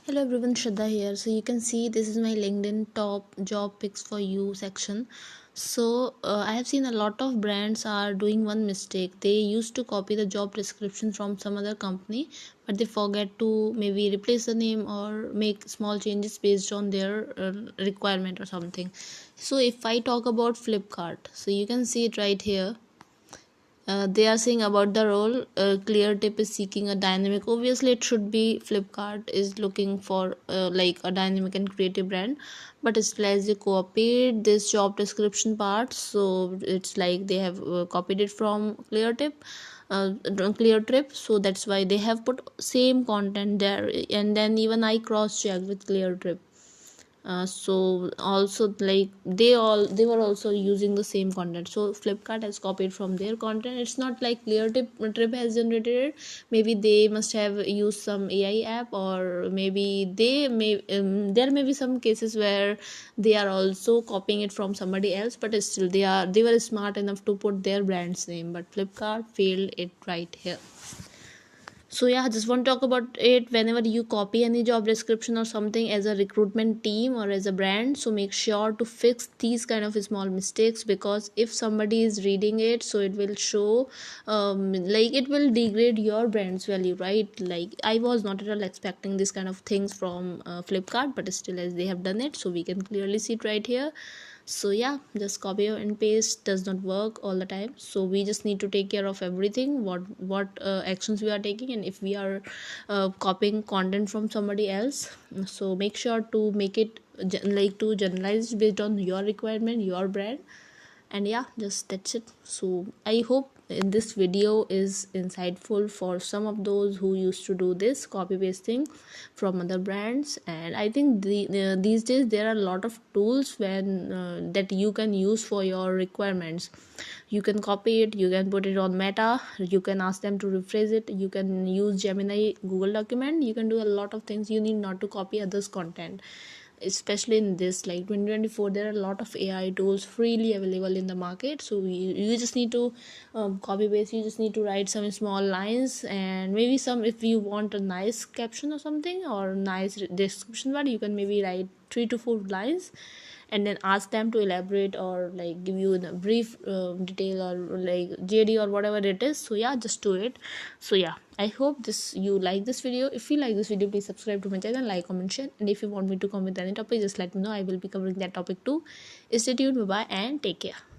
Hello everyone, Shraddha here. So you can see this is my LinkedIn top job picks for you section. I have seen a lot of brands are doing one mistake. They used to copy the job description from some other company, but they forget to maybe replace the name or make small changes based on their requirement or something. So if I talk about Flipkart, so you can see it right here. They are saying about the role. ClearTrip is seeking a dynamic. Obviously, it should be Flipkart is looking for like a dynamic and creative brand, but it's as they copied this job description part, so it's like they have copied it from ClearTrip. So that's why they have put same content there, and then even I cross checked with ClearTrip. So also like they were also using the same content, so Flipkart has copied from their content. It's not like Trip has generated it. Maybe they must have used some AI app, or maybe there may be some cases where they are also copying it from somebody else, but still they were smart enough to put their brand's name, but Flipkart failed it right here. So yeah, just want to talk about it. Whenever you copy any job description or something as a recruitment team or as a brand, so make sure to fix these kind of small mistakes, because if somebody is reading it, so it will show like it will degrade your brand's value, right? Like I was not at all expecting this kind of things from Flipkart, but still as they have done it, so we can clearly see it right here. So yeah, just copy and paste does not work all the time, so we just need to take care of everything, what actions we are taking. And if we are copying content from somebody else, so make sure to make it like to generalize based on your requirement, your brand. And yeah, just that's it. So I hope this video is insightful for some of those who used to do this copy pasting from other brands. And I think these days there are a lot of tools that you can use for your requirements. You can copy it, you can put it on Meta, you can ask them to rephrase it, you can use Gemini, Google document, you can do a lot of things. You need not to copy others content, especially in this like 2024. There are a lot of AI tools freely available in the market, so you just need to copy paste. You just need to write some small lines, and maybe some, if you want a nice caption or something or nice description, but you can maybe write 3 to 4 lines and then ask them to elaborate or like give you a brief detail or like JD or whatever it is. So yeah, just do it. So yeah, I hope you like this video. If you like this video, please subscribe to my channel, like, comment, share. And if you want me to comment any topic, just let me know. I will be covering that topic too. Stay tuned. Bye bye and take care.